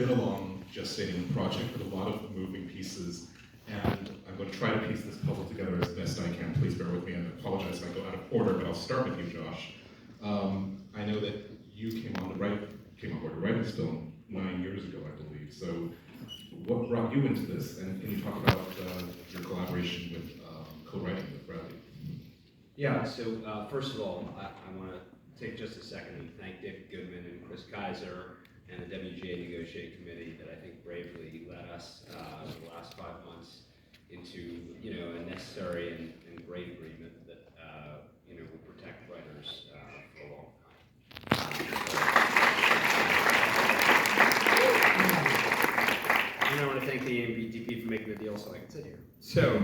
been a long gestating project with a lot of moving pieces, and I'm going to try to piece this puzzle together as best I can. Please bear with me, and I apologize if I go out of order, but I'll start with you, Josh. I know that you came on board to write this film 9 years ago, I believe. So, what brought you into this? And can you talk about your collaboration with co-writing with Bradley? Yeah. So first of all, I want to take just a second and thank David Goodman and Chris Kaiser and the WGA negotiating committee that I think bravely led us over the last 5 months into a necessary and great agreement that will protect writers for a long time. And I want to thank the AMPTP for making the deal so I can sit here. So,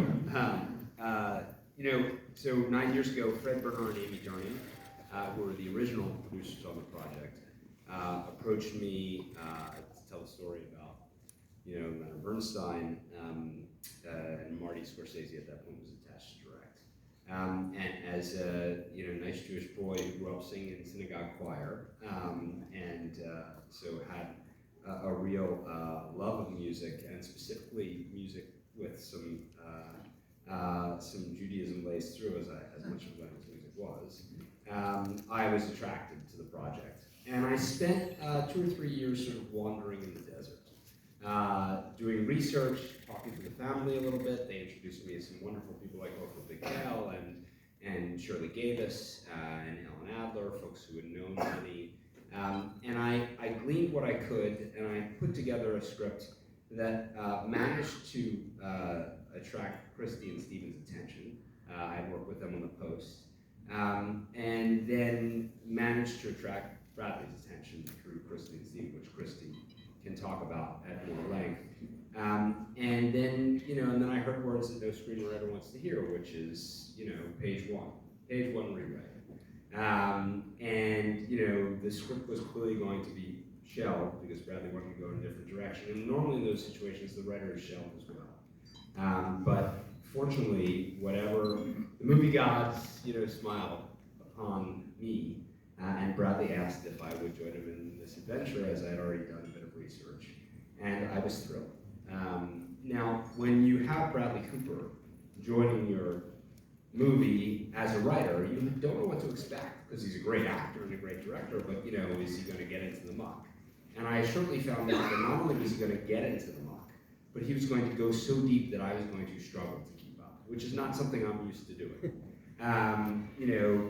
so 9 years ago, Fred Bernard and Amy Darnian, who were the original producers on the project, approached me to tell a story about, Leonard Bernstein and Marty Scorsese at that point was attached to direct. And as a nice Jewish boy who grew up singing in synagogue choir, and so had a real love of music, and specifically music with some Judaism laced through, as much of Leonard's music was. I was attracted to the project, and I spent 2 or 3 years sort of wandering in the desert, doing research, talking to the family a little bit. They introduced me to some wonderful people like Oprah Bigdale and Shirley Gavis and Ellen Adler, folks who had known Lenny. And I gleaned what I could, and I put together a script that managed to attract Kristie and Stephen's attention. I had worked with them on the Post. And then managed to attract Bradley's attention through Kristie and Stephen, which Kristie can talk about at more length. And then I heard words that no screenwriter wants to hear, which is, page one rewrite. And the script was clearly going to be shelved because Bradley wanted to go in a different direction. And normally in those situations, the writer is shelved as well. But fortunately, the movie gods, smiled upon me, and Bradley asked if I would join him in this adventure, as I had already done a bit of research, and I was thrilled. Now, when you have Bradley Cooper joining your movie as a writer, you don't know what to expect, because he's a great actor and a great director, but is he going to get into the muck? And I shortly found out that not only was he going to get into the muck, but he was going to go so deep that I was going to struggle to keep up, which is not something I'm used to doing.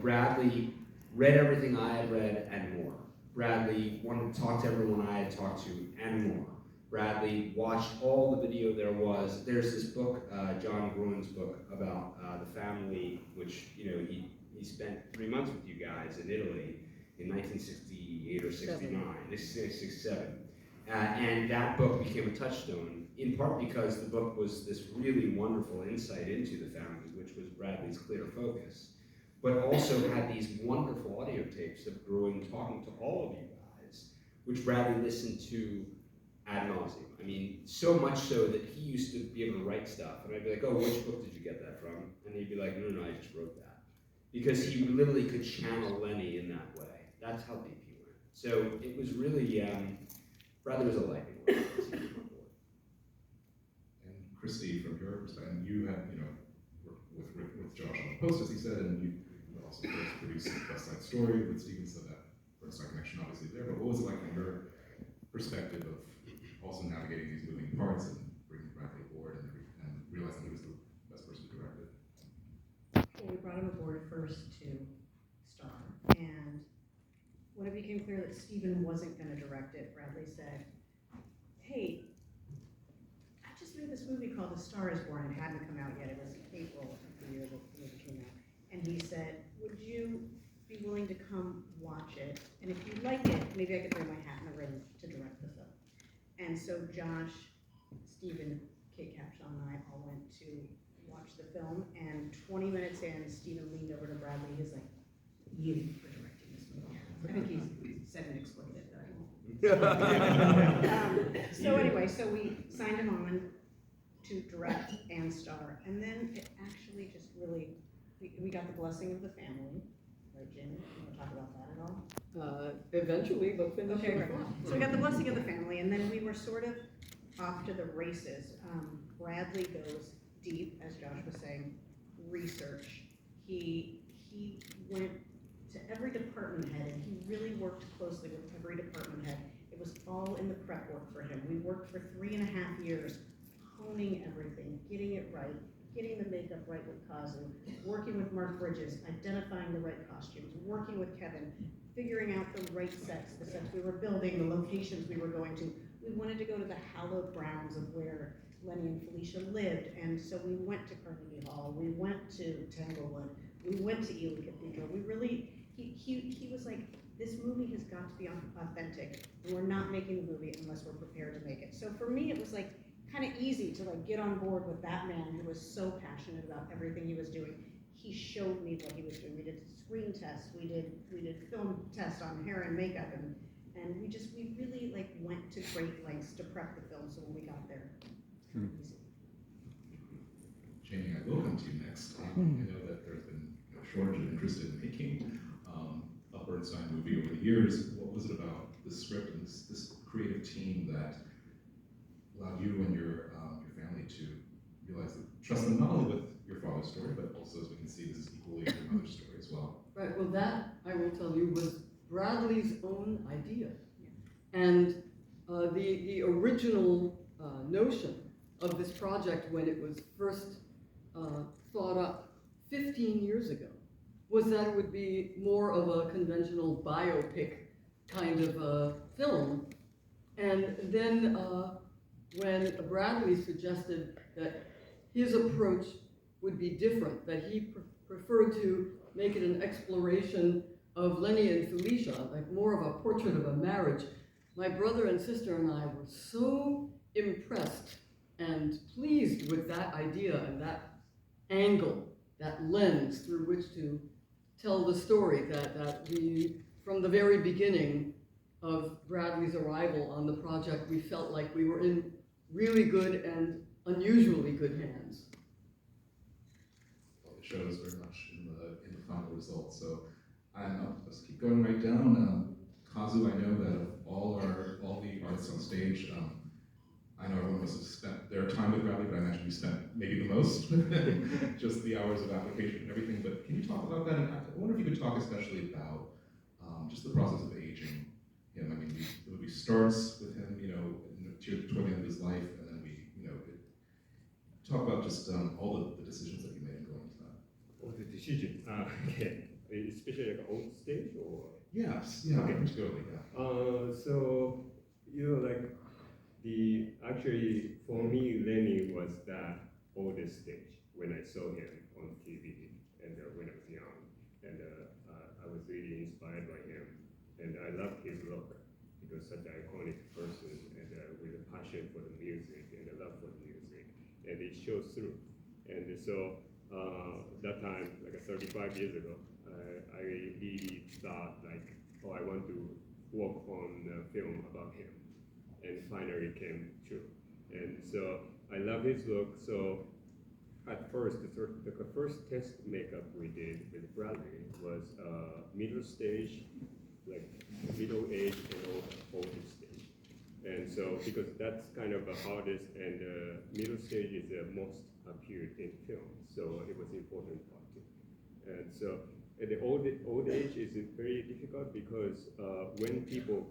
Bradley read everything I had read and more. Bradley wanted to talk to everyone I had talked to and more. Bradley watched all the video there was. There's this book, John Gruen's book, about the family, which he spent 3 months with you guys in Italy in 1968 or 69, 67. And that book became a touchstone, in part because the book was this really wonderful insight into the family, which was Bradley's clear focus, but also had these wonderful audio tapes of Gruen talking to all of you guys, which Bradley listened to ad nauseum. I mean, so much so that he used to be able to write stuff, and I'd be like, oh, which book did you get that from? And he'd be like, no, I just wrote that. Because he literally could channel Lenny in that way. That's how deep he went. So it was really, Bradley was a lightning rod. And Kristie, from your perspective, you had, worked with Josh on the Post, as he said, and you also produced West Side Story with Stephen, so that Bernstein connection obviously there. But what was it like from your perspective of also navigating these moving parts and bringing Bradley aboard and realizing he was the best person to direct it? Well, we brought him aboard first to star, and when it became clear that Stephen wasn't going to direct it, Bradley said, hey, I just made this movie called The Star is Born. It hadn't come out yet. It was April of the year that the movie came out. And he said, would you be willing to come watch it? And if you like it, maybe I could throw my hat in the ring to direct the film. And so Josh, Stephen, Kate Capshaw, and I all went to watch the film, and 20 minutes in, Stephen leaned over to Bradley. He's like, you for directing this movie. I think he said an expletive that so anyway, so we signed him on to direct and star, and then it actually just really, we got the blessing of the family. Right, Jim? You want to talk about that at all? Eventually, but finish. Okay, right. So we got the blessing of the family, and then we were sort of off to the races. Bradley goes deep, as Josh was saying, research. He went to every department head, and he really worked closely with every department head. It was all in the prep work for him. We worked for 3.5 years, honing everything, getting it right, getting the makeup right with Kazu, working with Mark Bridges, identifying the right costumes, working with Kevin, figuring out the right sets, the sets we were building, the locations we were going to. We wanted to go to the hallowed grounds of where Lenny and Felicia lived, and so we went to Carnegie Hall, we went to Tanglewood, we went to Ely Cathedral. We really, he was like, this movie has got to be authentic, and we're not making the movie unless we're prepared to make it. So for me, it was like kind of easy to like get on board with that man who was so passionate about everything he was doing. He showed me what he was doing. We did screen tests, we did film tests on hair and makeup, and we really like went to great lengths to prep the film, so when we got there, it's kind of easy. Jamie, I will come to you next. I know that there's been a shortage of interest in making a Bernstein movie over the years. What was it about the script and this creative team that allowed you and your family to realize that trust them not only with your father's story, but also, as we can see, this is equally your mother's story as well? Right, well that, I will tell you, was Bradley's own idea. Yeah. And the original notion of this project when it was first thought up 15 years ago was that it would be more of a conventional biopic kind of a film. And then when Bradley suggested that his approach would be different, that he preferred to make it an exploration of Lenny and Felicia, like more of a portrait of a marriage, my brother and sister and I were so impressed and pleased with that idea and that angle, that lens through which to tell the story, that we, from the very beginning of Bradley's arrival on the project, we felt like we were in really good and unusually good hands. Well, it shows very much in the final result. So let's keep going right down. Kazu, I know that of all the artists on stage, I know everyone must have spent their time with Bradley, but I imagine you spent maybe the most, just the hours of application and everything. But can you talk about that? And I wonder if you could talk especially about just the process of aging him. I mean, the movie starts with him, toward the end of his life, and then talk about just all the decisions that you made in going into that. All the decision, okay. Especially like old stage or? Yes, yeah, okay. Particularly, yeah. So, actually, for me, Lenny was that oldest stage when I saw him on TV and when I was young. And I was really inspired by him. And I loved his look because such an iconic person and with a passion for the music and a love for the music. And it shows through. And so that time, like 35 years ago, I really thought like, oh, I want to work on a film about him. And finally came true. And so I love his look. So at first, the first test makeup we did with Bradley was middle stage, like middle age and older stage. And so, because that's kind of the hardest, and middle stage is the most appeared in film, so it was important part too. And so, at the old age is very difficult because when people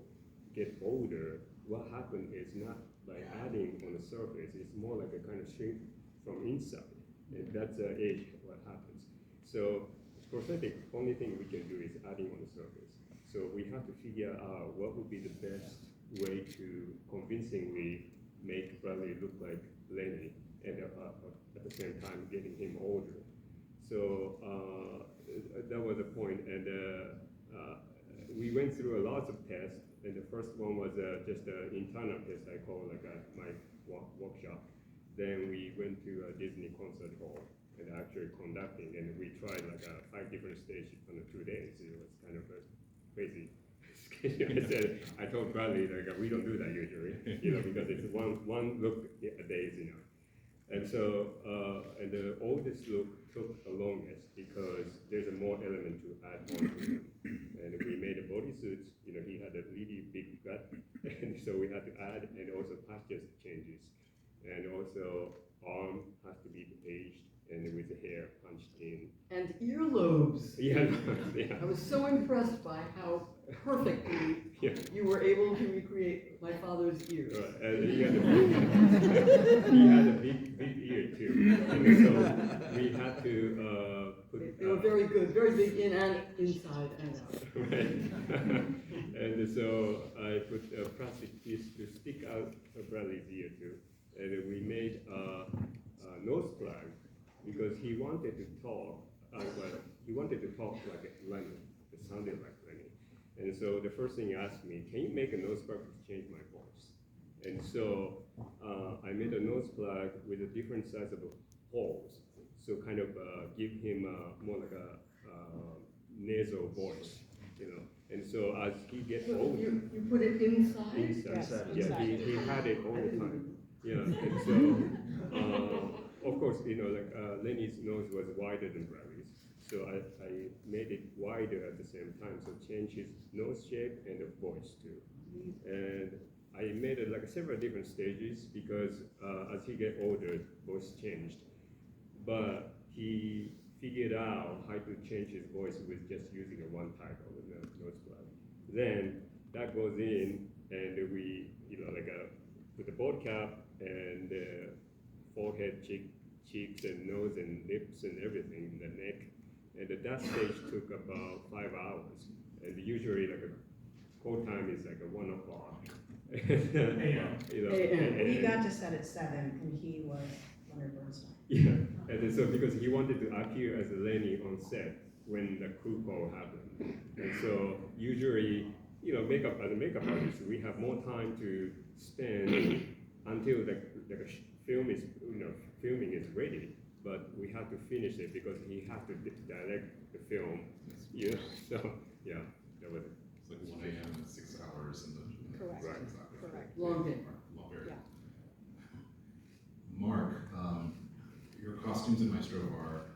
get older, what happens is not by adding on the surface, it's more like a kind of shrink from inside. And that's the age what happens. So prosthetic, only thing we can do is adding on the surface. So we have to figure out what would be the best way to convincingly make Bradley look like Lenny, and at the same time getting him older. So that was the point, and we went through a lot of tests. And the first one was just an internal test I call like my workshop. Then we went to a Disney concert hall and actually conducting, and we tried like 5 different stages on 2 days. It was kind of a crazy schedule. I told Bradley like we don't do that usually, because it's one look a day is enough. And so and the oldest look took the longest because there's a more element to add on to him. And we made a bodysuit. He had a really big gut, and so we had to add, and also also posture changes, and also arm has to be aged and with the hair punched in. And earlobes. Yeah, yeah. I was so impressed by how perfectly Yeah. you were able to recreate my father's ears. And he had a big ear too. And so we had to put. They were very good, very big in and inside and out. Right. And so I put a plastic piece to stick out Bradley's ear too. And we made a nose plug because he wanted to talk. He wanted to talk like Lenny. It sounded like Lenny. And so the first thing he asked me, can you make a nose plug to change my voice? And so I made a nose plug with a different size of holes. So kind of give him more like a nasal voice, you know. And so as he gets older, You put it inside? Yes, yeah, inside. he had it all the time. Yeah, and so of course, you know, like Lenny's nose was wider than Bradley's, so I made it wider at the same time, so change his nose shape and the voice too. And I made it like several different stages because as he get older, voice changed. But he figured out how to change his voice with just using a one type of a nose plug. Then that goes in, and we, you know, like with the bald cap and forehead, cheeks, and nose, and lips, and everything, the neck. And that stage took about 5 hours. And usually, like a call time is like a 1 o'clock. You know, AM. We got to set at 7, and he was Leonard Bernstein. Yeah, and so because he wanted to appear as Lenny on set when the crew call happened. And so usually, you know, as a makeup artist, we have more time to spend until the film is, you know, filming is ready. But we have to finish it because he has to direct the film. Yeah, so yeah, that was it. It's like 1 a.m. and 6 hours in the Correct. Right. Exactly. Correct. Long day. Long day. Yeah. Mark, your costumes in Maestro are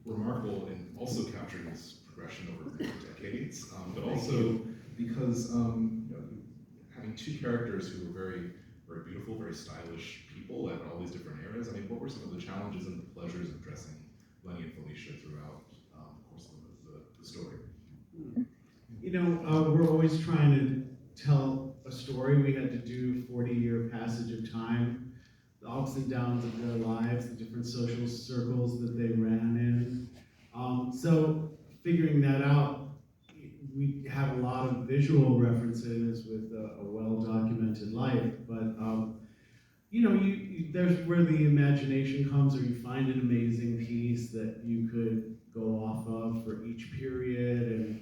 remarkable in also capturing this progression over decades, but also because you know, having two characters who were very, very beautiful, very stylish people at all these different eras. I mean, what were some of the challenges and the pleasures of dressing Lenny and Felicia throughout the course of the story? You know, we're always trying to tell a story. We had to do 40-year passage of time, the ups and downs of their lives, the different social circles that they ran in. So figuring that out, we have a lot of visual references with a well-documented life, but you know, there's where the imagination comes, or you find an amazing piece that you could go off of for each period. And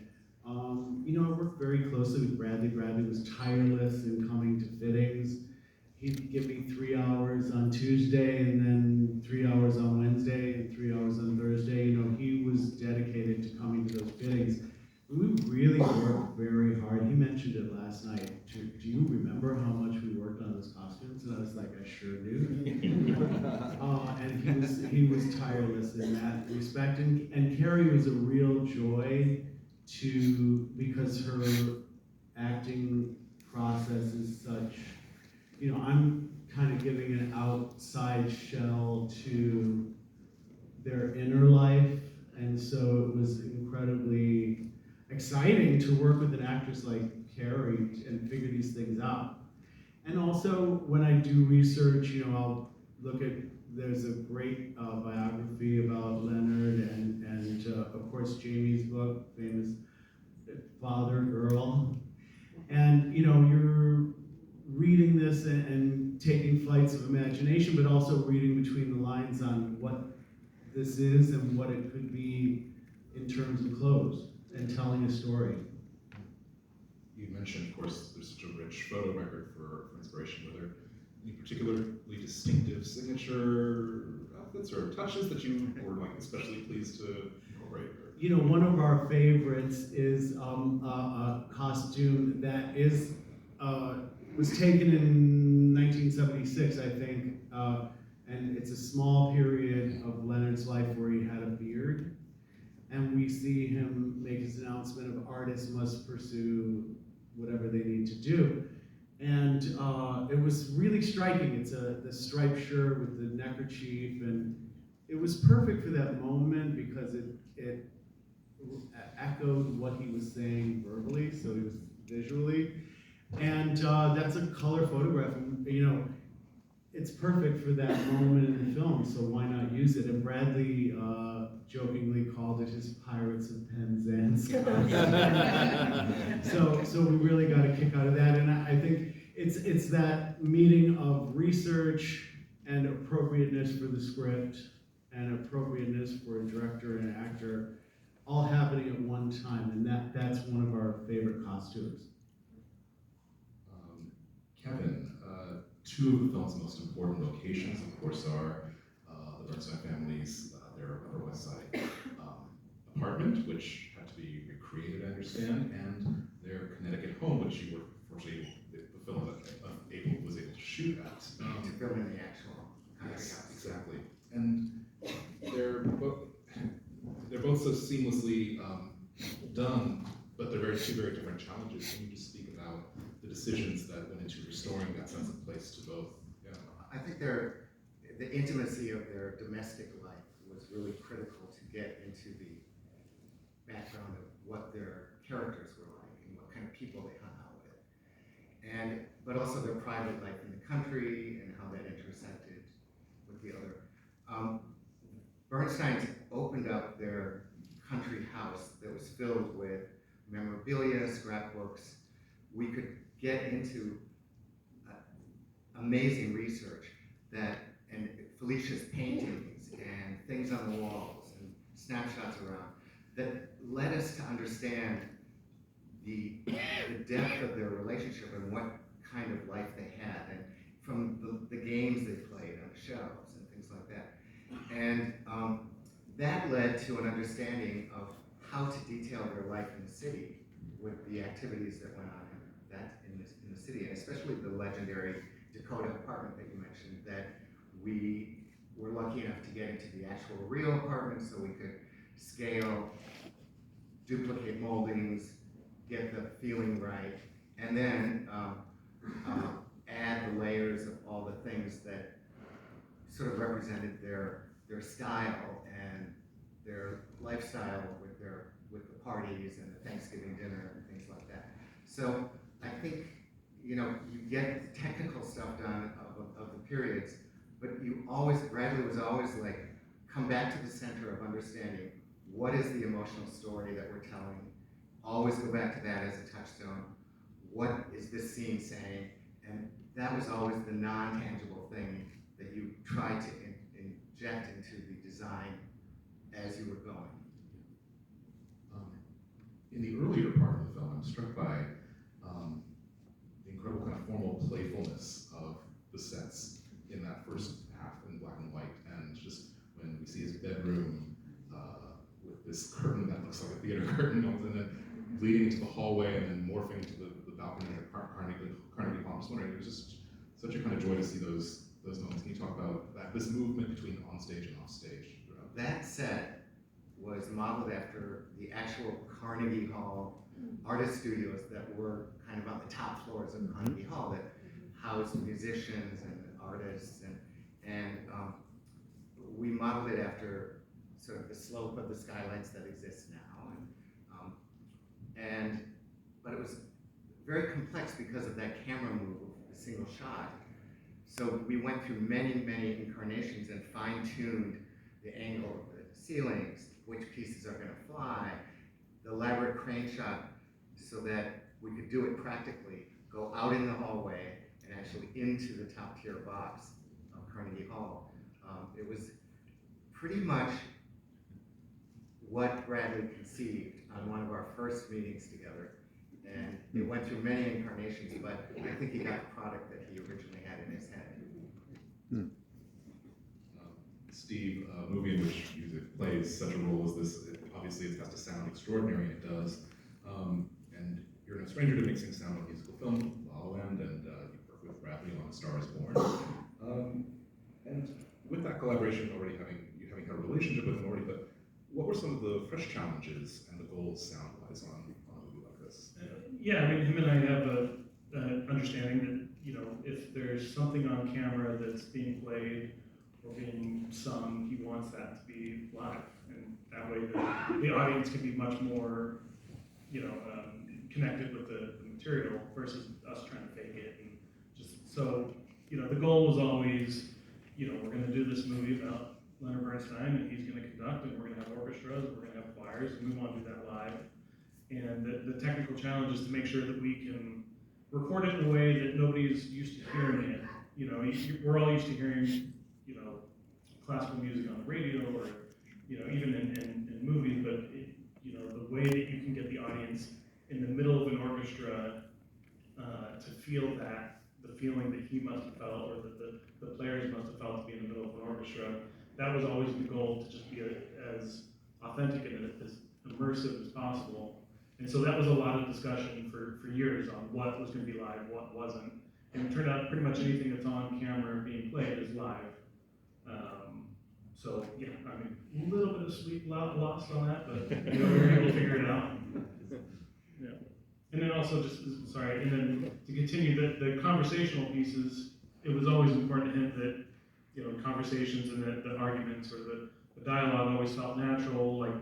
you know, I worked very closely with Bradley. Bradley was tireless in coming to fittings. He'd give me 3 hours on Tuesday, and then 3 hours on Wednesday, and 3 hours on Thursday. You know, he was dedicated to coming to those fittings. We really worked very hard. He mentioned it last night. Do you remember how much we worked on those costumes? And I was like, I sure do. And he was tireless in that respect. And Carey was a real joy because her acting process is such, you know, I'm kind of giving an outside shell to their inner life. And so it was incredibly exciting to work with an actress like Carey and figure these things out. And also, when I do research, you know, I'll look at, there's a great biography about Leonard and of course, Jamie's book, famous Father, Girl. And, you know, you're reading this and taking flights of imagination, but also reading between the lines on what this is and what it could be in terms of clothes and telling a story. You mentioned, of course, there's such a rich photo record for inspiration. Were there any particularly distinctive signature outfits or touches that you were like especially pleased to incorporate? You know, one of our favorites is a costume that was taken in 1976, I think, and it's a small period of Leonard's life where he had a beard. And we see him make his announcement of artists must pursue whatever they need to do. And it was really striking. It's the striped shirt with the neckerchief, and it was perfect for that moment because it echoed what he was saying verbally, so he was visually. And that's a color photograph, and it's perfect for that moment in the film, so why not use it? And Bradley jokingly called it his Pirates of Penzance. So we really got a kick out of that, and I think it's that meeting of research and appropriateness for the script and appropriateness for a director and an actor all happening at one time, and that's one of our favorite costumes. Kevin, two of the film's most important locations, of course, are the Bernstein family's, their Upper West Side apartment, which had to be recreated, I understand, and their Connecticut home, which you were fortunately, the film was able to shoot at. To film in the actual country Yes, house. exactly. And they're both so seamlessly done, but they're two very different challenges. Can you just speak about the decisions that went into restoring that sense of place to both? Yeah. I think the intimacy of their domestic life was really critical to get into the background of what their characters were like and what kind of people they hung out with. But also their private life in the country and how that intersected with the other. Bernstein's opened up their country house that was filled with memorabilia, scrapbooks. We could get into amazing research and Felicia's paintings and things on the walls and snapshots around that led us to understand the depth of their relationship and what kind of life they had, and from the games they played on the shelves and things like that. And that led to an understanding of how to detail their life in the city with the activities that went on in the city, and especially the legendary Dakota apartment that you mentioned, that we were lucky enough to get into the actual real apartment so we could scale, duplicate moldings, get the feeling right, and then add the layers of all the things that sort of represented their style and their lifestyle with the parties and the Thanksgiving dinner and things like that. So I think you get the technical stuff done of the periods, but Bradley was always like, come back to the center of understanding what is the emotional story that we're telling. Always go back to that as a touchstone. What is this scene saying? And that was always the non-tangible thing that you tried to inject into the design as you were going. In the earlier part of the film, I'm struck by the incredible kind of formal playfulness of the sets in that first half in black and white, and just when we see his bedroom with this curtain that looks like a theater curtain, and then leading into the hallway, and then morphing to the balcony at Carnegie Hall. I'm just wondering, it was just such a kind of joy to see those moments. Can you talk about this movement between onstage and offstage? That set was modeled after the actual Carnegie Hall artist studios that were kind of on the top floors of Carnegie Hall that housed musicians and artists, and we modeled it after sort of the slope of the skylights that exist now, but it was very complex because of that camera move, the single shot. So we went through many, many incarnations and fine-tuned the angle of the ceilings, which pieces are going to fly, the elaborate crane shot, so that we could do it practically, go out in the hallway and actually into the top tier box of Carnegie Hall. It was pretty much what Bradley conceived on one of our first meetings together, and it went through many incarnations, but I think he got the product that he originally had in his head. Steve, a movie in which music plays such a role as this, obviously it has to sound extraordinary, and it does. And you're no stranger to mixing sound on musical film, La La Land, and you work with Bradley on A Star Is Born. And with that collaboration already having had a relationship with him already, but what were some of the fresh challenges and the goals sound-wise on a movie like this? Yeah, I mean, him and I have understanding that, if there's something on camera that's being played or being sung, he wants that to be live. And that way the audience can be much more, connected with the material versus us trying to fake it. And just so, the goal was always, we're going to do this movie about Leonard Bernstein, and he's going to conduct, and we're going to have orchestras, and we're going to have choirs, and we want to do that live. And the technical challenge is to make sure that we can record it in a way that nobody's used to hearing it. We're all used to hearing, classical music on the radio or, even in movies, but the way that you can get the audience in the middle of an orchestra to feel the feeling that he must have felt, or that the players must have felt to be in the middle of an orchestra, that was always the goal, to just be as authentic and as immersive as possible. And so that was a lot of discussion for years on what was going to be live, what wasn't. And it turned out pretty much anything that's on camera being played is live. So yeah, a little bit of sleep lost on that, but we were able to figure it out. Yeah. And then also and then to continue the conversational pieces, it was always important to him that, conversations and the arguments or the dialogue always felt natural, like,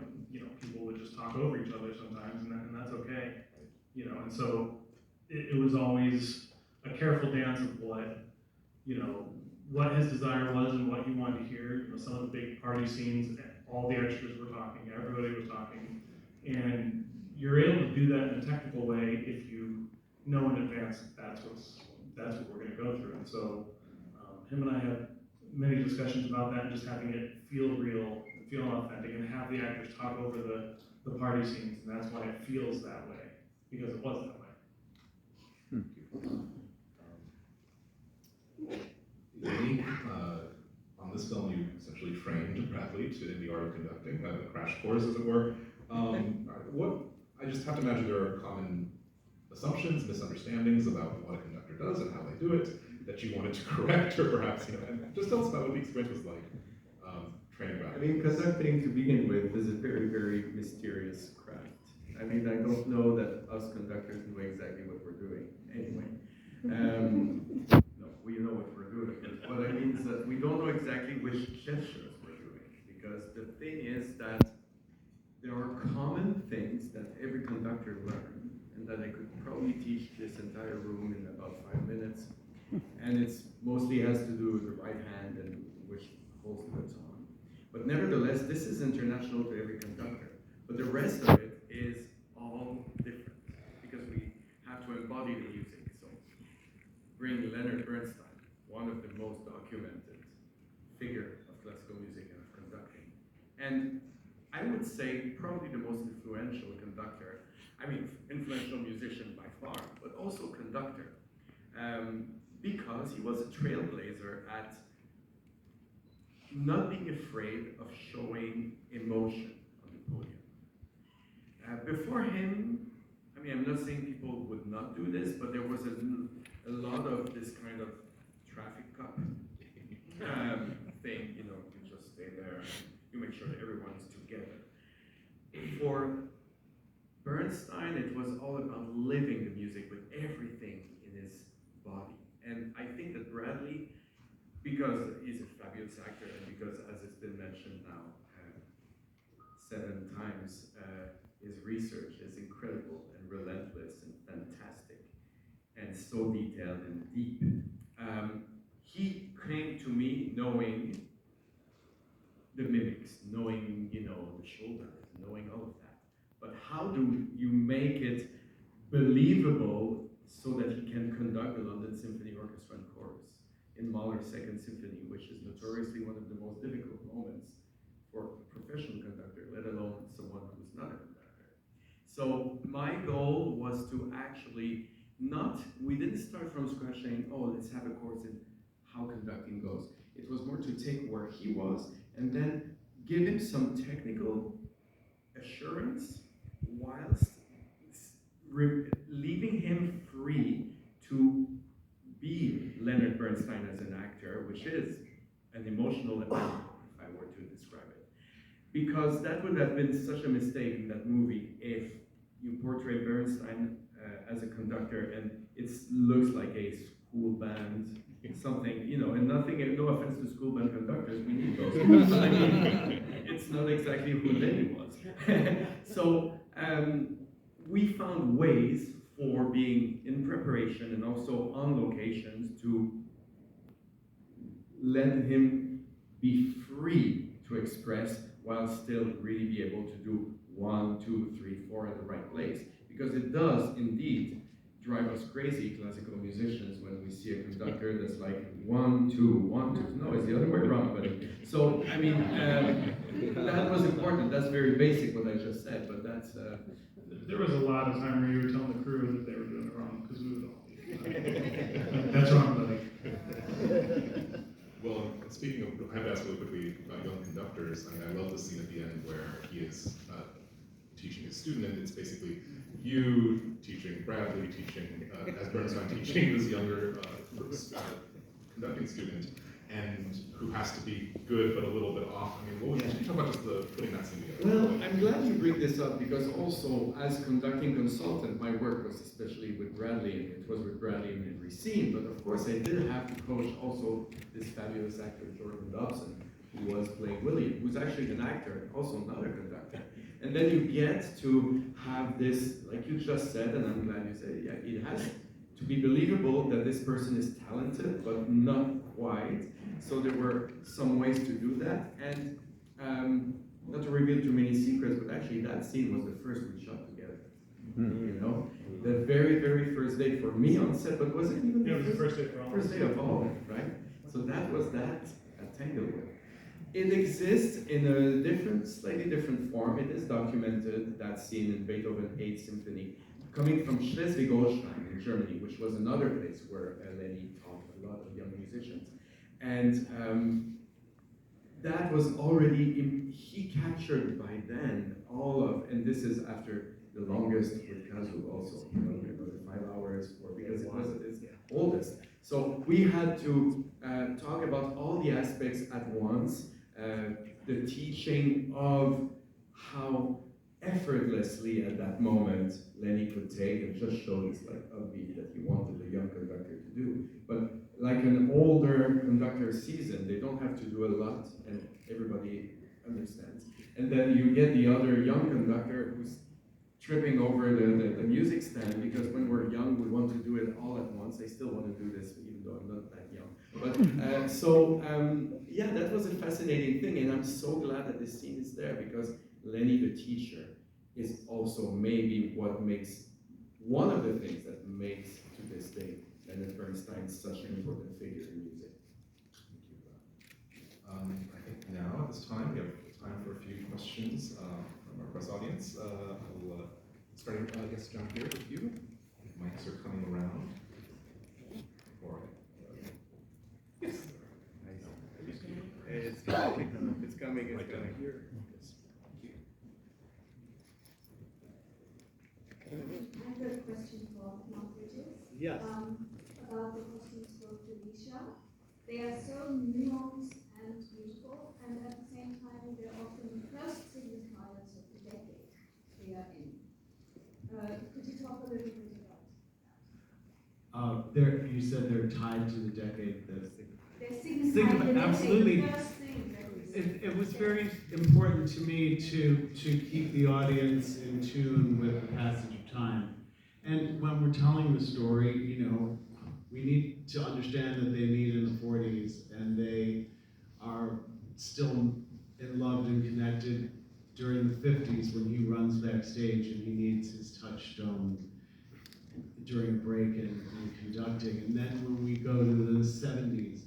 people would just talk over each other sometimes, and that's okay, and so it was always a careful dance of what his desire was and what he wanted to hear. Some of the big party scenes, all the extras were talking, everybody was talking, and you're able to do that in a technical way if you know in advance that's what we're going to go through. And so him and I had many discussions about that, and just having it feel real, feel authentic, and have the actors talk over the party scenes, and that's why it feels that way, because it was that way. Yannick, on this film, you essentially trained Bradley in the art of conducting, the crash course, as it were. I just have to imagine there are common assumptions, misunderstandings about what a conductor does and how they do it that you wanted to correct, or perhaps, and just tell us about what the experience was like training Bradley. Conducting, to begin with, is a very, very mysterious craft. I don't know that us conductors know exactly what we're doing anyway. No, we know what we're doing. What I mean is that we don't know exactly which gestures we're doing, because the thing is that there are common things that every conductor learned, and that I could probably teach this entire room in about 5 minutes. And it's mostly has to do with the right hand and which holds the goods on. But nevertheless, this is international to every conductor. But the rest of it is all different, because we have to embody the music. So bring Leonard Bernstein, one of the most documented figure of classical music and of conducting. And I would say probably the most influential conductor, influential musician by far, but also conductor, because he was a trailblazer at not being afraid of showing emotion on the podium. Before him, I'm not saying people would not do this, but there was a lot of this kind of traffic cop thing, you just stay there, and you make sure that everyone's together. For Bernstein, it was all about living the music with everything in his body. And I think that Bradley, because he's a fabulous actor, and because, as it's been mentioned now 7 times, his research is incredible and relentless and fantastic and so detailed and deep. He came to me knowing the mimics, knowing, the shoulders, knowing all of that. But how do you make it believable so that he can conduct the London Symphony Orchestra and Chorus in Mahler's Second Symphony, which is notoriously one of the most difficult moments for a professional conductor, let alone someone who's not a conductor. So my goal was to actually we didn't start from scratch saying, oh, let's have a course in how conducting goes. It was more to take where he was and then give him some technical assurance whilst leaving him free to be Leonard Bernstein as an actor, which is an emotional event, if I were to describe it. Because that would have been such a mistake in that movie if you portray Bernstein as a conductor and it looks like a school band, something, you know, and nothing, no offense to school band conductors, we need those. But I mean, it's not exactly who Lenny was. So we found ways for being in preparation and also on locations to let him be free to express while still really be able to do 1, 2, 3, 4 at the right place. Because it does indeed drive us crazy, classical musicians, when we see a conductor that's like 1, 2, 1, 2. No, it's the other way around, buddy. So, I mean, that was important. That's very basic what I just said, but that's... There was a lot of time where you were telling the crew that they were doing it wrong, because we would all be that's wrong, buddy. Well, speaking of, I have to ask really quickly about young conductors. I mean, I love the scene at the end where he is teaching his student, and it's basically you teaching Bradley, teaching, as Bernstein teaching this younger conducting student, and who has to be good but a little bit off. I mean, what was, can you talk about just putting that scene together? Well, I'm glad you bring this up because also as conducting consultant, my work was especially with Bradley, and it was with Bradley in every scene, but of course I did have to coach also this fabulous actor, Jordan Thompson, who was playing William, who's actually an actor, also not a conductor. And then you get to have this, like you just said, and I'm glad you said, yeah, it has to be believable that this person is talented, but not quite. So there were some ways to do that, and not to reveal too many secrets, but actually that scene was the first we shot together. You know, the very, very first day for me on set, but was it even Yeah, it was the first day for all. First day of all, right? So that was that at Tanglewood. It exists in a different, slightly different form. It is documented, that scene in Beethoven 8th Symphony, coming from Schleswig-Holstein in Germany, which was another place where Lenny taught a lot of young musicians. And that was already, he captured by then all of, and this is after the longest with Kazu also, you know, the 5 hours, or because it was its oldest. So we had to talk about all the aspects at once, the teaching of how effortlessly at that moment Lenny could take and just show this like upbeat that he wanted the young conductor to do. But like an older conductor seasoned, they don't have to do a lot and everybody understands. And then you get the other young conductor who's tripping over the music stand, because when we're young we want to do it all at once. I still want to do this even though I'm not that young. But yeah, that was a fascinating thing, and I'm so glad that this scene is there, because Lenny the teacher is also maybe what makes, one of the things that makes to this day Leonard Bernstein such an important figure in music. Thank you. I think now at this time we have time for a few questions from our press audience. I'll start, I guess, John, here with you. Mics are coming around. Yes. It's coming. It's coming. Right down here. Yes. I have a question for Montealegre. Yes. About the costumes for Felicia. They are so nuanced and beautiful, and at the same time, they're often first signifiers of the decade we are in. Could you talk a little bit about that? You said they're tied to the decade. They're signifying the decade, absolutely. the first thing that we see. It was very important to me to keep the audience in tune with the passage of time. And when we're telling the story, you know, we need to understand that they meet in the 40s and they are still in love and connected during the 50s when he runs backstage and he needs his touchstone during a break in conducting. And then when we go to the 70s,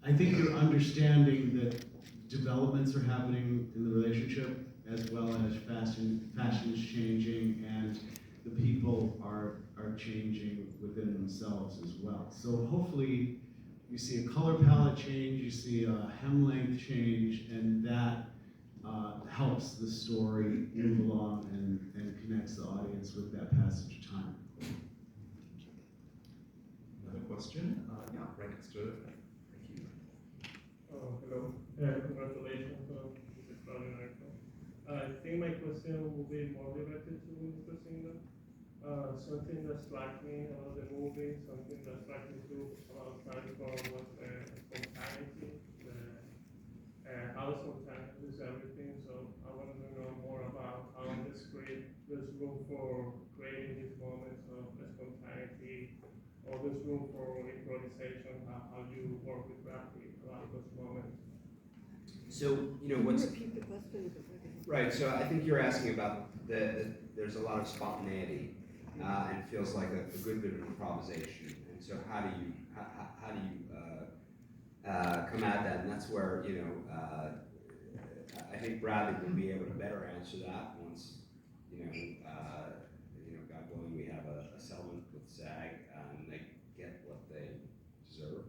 I think you're understanding that developments are happening in the relationship, as well as fashion's changing, and the people are changing within themselves as well. So hopefully you see a color palette change, you see a hem length change, and that helps the story move along and connects the audience with that passage of time. Another question? Yeah, right next to it. Thank you. Oh, hello. Congratulations on this extraordinary film. I think my question will be more directed to Mr. Singer. something that struck me about the movie, something that struck me too about California was the spontaneity, how spontaneous is everything. So I wanted to know more about how in the script there's room for creating these moments of spontaneity, or there's room for improvisation, how you work with Bradley about those moments. So, you know, Can what's, you repeat the question? right, so I think you're asking about there's a lot of spontaneity, and it feels like a good bit of improvisation. And so how do you come at that? And that's where, you know, I think Bradley will be able to better answer that once, God willing, we have a settlement with SAG, and they get what they deserve.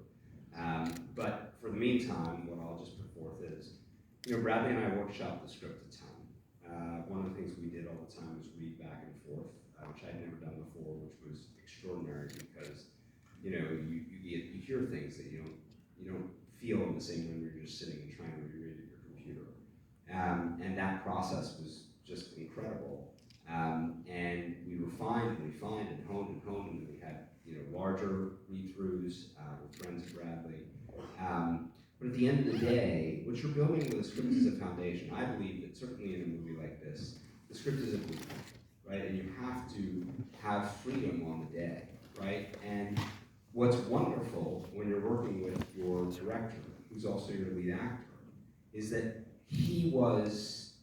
But for the meantime, what I'll just put forth is, Bradley and I workshop the script a ton. One of the things we did all the time was read back and forth, which I'd never done before, which was extraordinary because, you hear things that you don't feel in the same way when you're just sitting and trying to reread at your computer. And that process was just incredible. And we refined and honed, and we had, larger read-throughs with friends of Bradley. But at the end of the day, what you're building with a script is a foundation. I believe that certainly in a movie like this, the script is a blueprint, right? And you have to have freedom on the day, right? And what's wonderful when you're working with your director, who's also your lead actor, is that he was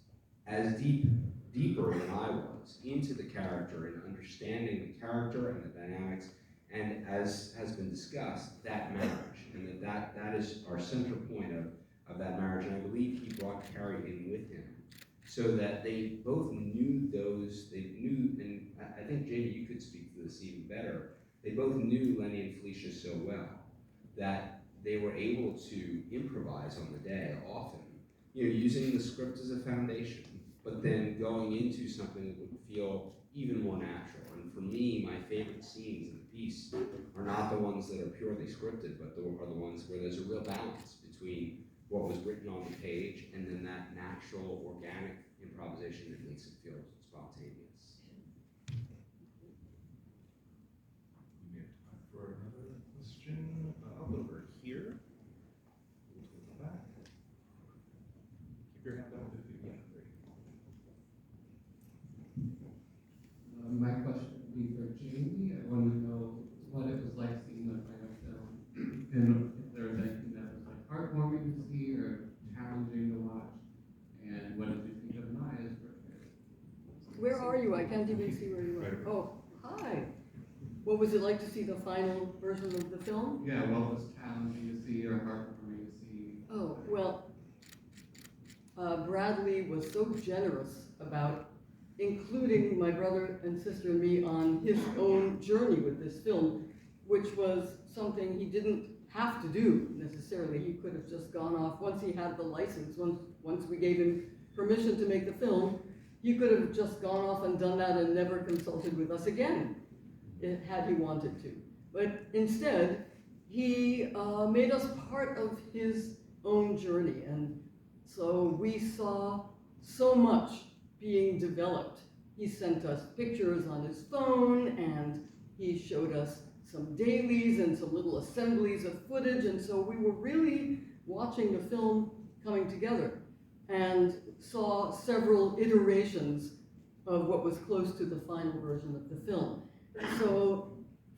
as deeper than I was into the character and understanding the character and the dynamics, and as has been discussed, that marriage, and that is our center point of that marriage. And I believe he brought Carey in with him, so that they both knew and I think Jamie, you could speak to this even better. They both knew Lenny and Felicia so well that they were able to improvise on the day often, using the script as a foundation, but then going into something that would feel even more natural. And for me, my favorite scenes in the piece are not the ones that are purely scripted, but are the ones where there's a real balance between what was written on the page and then that natural, organic improvisation that makes it feel spontaneous. We may have time for another question. Over here. We'll to the back. Keep your hand up if you can. My question would be for Jamie. I want to know what it was like seeing the final film, and if there was anything that was like heartwarming to see or challenging to watch, and what did you think of Maya's portrayal? Where are you? I can't even see where you are. Oh, hi. What was it like to see the final version of the film? Yeah, what was challenging to see or heartwarming to see? Oh, well, Bradley was so generous about including my brother and sister and me on his own journey with this film, which was something he didn't have to do necessarily. He could have just gone off once he had the license, once we gave him permission to make the film, he could have just gone off and done that and never consulted with us again, had he wanted to. But instead, he made us part of his own journey, and so we saw so much being developed. He sent us pictures on his phone, and he showed us some dailies and some little assemblies of footage, and so we were really watching the film coming together and saw several iterations of what was close to the final version of the film. So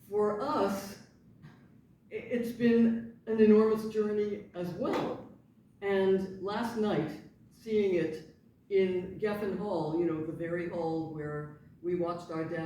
for us, it's been an enormous journey as well. And last night, seeing it in Geffen Hall, the very hall where we watched our dad